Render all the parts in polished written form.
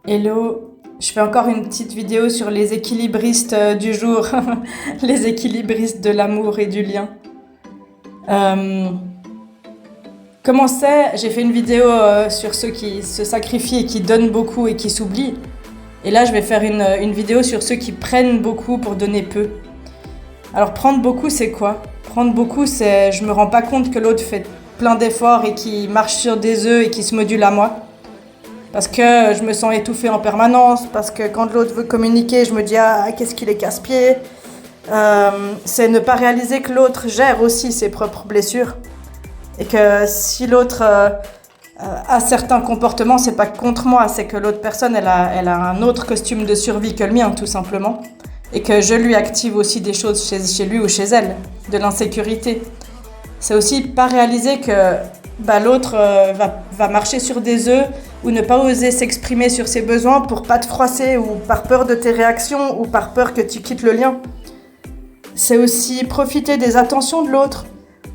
Hello, je fais encore une petite vidéo sur les équilibristes du jour, les équilibristes de l'amour et du lien. Euh, Comment c'est? J'ai fait une vidéo sur ceux qui se sacrifient et qui donnent beaucoup et qui s'oublient. Et là, je vais faire une vidéo sur ceux qui prennent beaucoup pour donner peu. Alors, prendre beaucoup, c'est quoi? Prendre beaucoup, c'est je me rends pas compte que l'autre fait plein d'efforts et qui marche sur des œufs et qui se module à moi. Parce que je me sens étouffée en permanence, parce que quand l'autre veut communiquer, je me dis ah, qu'est-ce qu'il est casse-pied. C'est ne pas réaliser que l'autre gère aussi ses propres blessures. Et que si l'autre a certains comportements, c'est pas contre moi, c'est que l'autre personne, elle a un autre costume de survie que le mien, tout simplement. Et que je lui active aussi des choses chez lui ou chez elle, de l'insécurité. C'est aussi pas réaliser que l'autre va marcher sur des œufs ou ne pas oser s'exprimer sur ses besoins pour pas te froisser ou par peur de tes réactions ou par peur que tu quittes le lien. C'est aussi profiter des attentions de l'autre,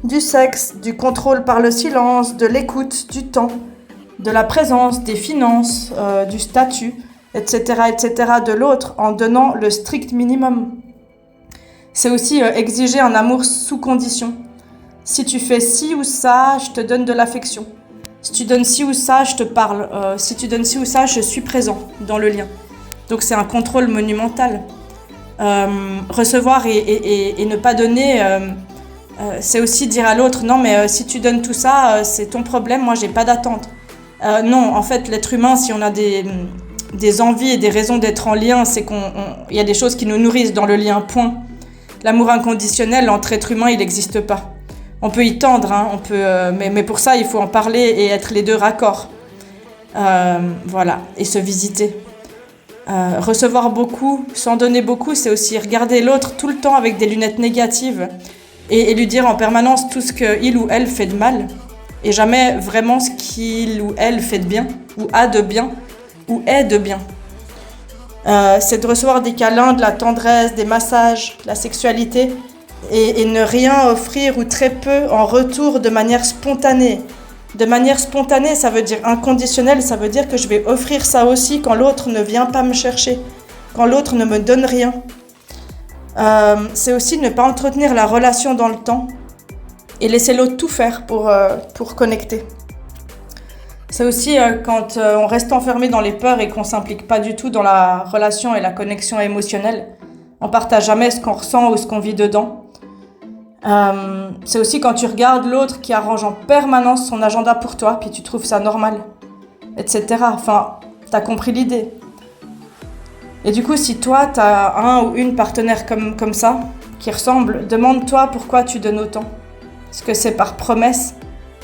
du sexe, du contrôle par le silence, de l'écoute, du temps, de la présence, des finances, du statut, etc., etc. de l'autre en donnant le strict minimum. C'est aussi exiger un amour sous condition. Si tu fais ci ou ça, je te donne de l'affection. Si tu donnes ci ou ça, je te parle. Si tu donnes ci ou ça, je suis présent dans le lien. Donc c'est un contrôle monumental. Recevoir et ne pas donner, c'est aussi dire à l'autre, non mais si tu donnes tout ça, c'est ton problème, moi j'ai pas d'attente. Non, en fait l'être humain, si on a des envies et des raisons d'être en lien, c'est qu'il y a des choses qui nous nourrissent dans le lien, point. L'amour inconditionnel entre êtres humains, il n'existe pas. On peut y tendre, hein, mais pour ça, il faut en parler et être les deux raccords. Voilà, et se visiter. Recevoir beaucoup, s'en donner beaucoup, c'est aussi regarder l'autre tout le temps avec des lunettes négatives et lui dire en permanence tout ce qu'il ou elle fait de mal et jamais vraiment ce qu'il ou elle fait de bien, ou a de bien, ou est de bien. C'est de recevoir des câlins, de la tendresse, des massages, de la sexualité, et ne rien offrir ou très peu en retour de manière spontanée. De manière spontanée, ça veut dire inconditionnelle, ça veut dire que je vais offrir ça aussi quand l'autre ne vient pas me chercher, quand l'autre ne me donne rien. C'est aussi ne pas entretenir la relation dans le temps et laisser l'autre tout faire pour connecter. C'est aussi quand on reste enfermé dans les peurs et qu'on s'implique pas du tout dans la relation et la connexion émotionnelle. On partage jamais ce qu'on ressent ou ce qu'on vit dedans. C'est aussi quand tu regardes l'autre qui arrange en permanence son agenda pour toi, puis tu trouves ça normal, etc. Enfin, t'as compris l'idée. Et du coup, si toi, t'as un ou une partenaire comme ça, qui ressemble, demande-toi pourquoi tu donnes autant. Est-ce que c'est par promesse,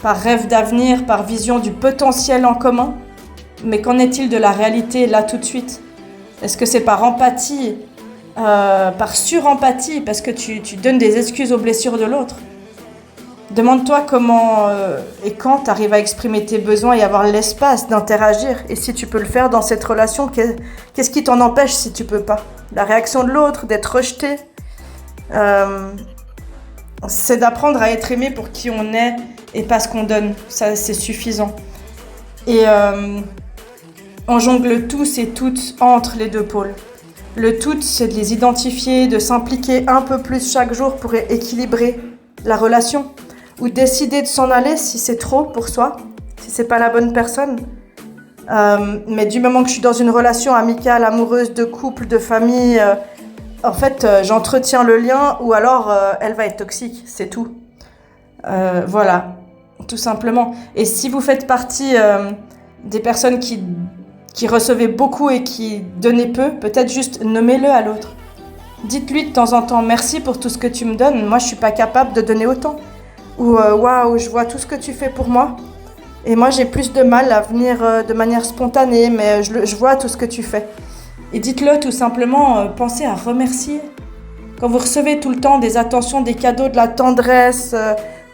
par rêve d'avenir, par vision du potentiel en commun? Mais qu'en est-il de la réalité, là, tout de suite? Est-ce que c'est par empathie, par surempathie, parce que tu donnes des excuses aux blessures de l'autre? Demande-toi comment et quand tu arrives à exprimer tes besoins et avoir l'espace d'interagir. Et si tu peux le faire dans cette relation, qu'est-ce qui t'en empêche si tu peux pas? La réaction de l'autre, d'être rejeté. C'est d'apprendre à être aimé pour qui on est et pas ce qu'on donne. Ça, c'est suffisant. Et on jongle tous et toutes entre les deux pôles. Le tout, c'est de les identifier, de s'impliquer un peu plus chaque jour pour équilibrer la relation. Ou décider de s'en aller si c'est trop pour soi, si c'est pas la bonne personne. Mais du moment que je suis dans une relation amicale, amoureuse, de couple, de famille, en fait, j'entretiens le lien ou alors elle va être toxique, c'est tout. Voilà, tout simplement. Et si vous faites partie des personnes qui recevaient beaucoup et qui donnaient peu, peut-être juste nommez-le à l'autre. Dites-lui de temps en temps, merci pour tout ce que tu me donnes, moi je suis pas capable de donner autant. Ou waouh, je vois tout ce que tu fais pour moi. Et moi, j'ai plus de mal à venir de manière spontanée, mais je vois tout ce que tu fais. Et dites-le tout simplement, pensez à remercier. Quand vous recevez tout le temps des attentions, des cadeaux, de la tendresse,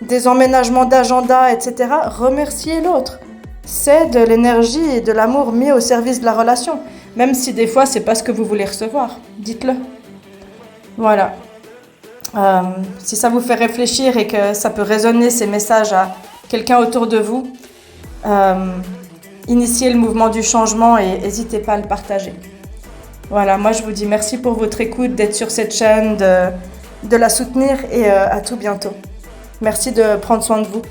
des emménagements d'agenda, etc., remerciez l'autre. C'est de l'énergie et de l'amour mis au service de la relation. Même si des fois, c'est pas ce que vous voulez recevoir. Dites-le. Voilà. Si ça vous fait réfléchir et que ça peut résonner ces messages à quelqu'un autour de vous, initier le mouvement du changement et n'hésitez pas à le partager. Voilà, moi je vous dis merci pour votre écoute, d'être sur cette chaîne, de la soutenir et à tout bientôt. Merci de prendre soin de vous.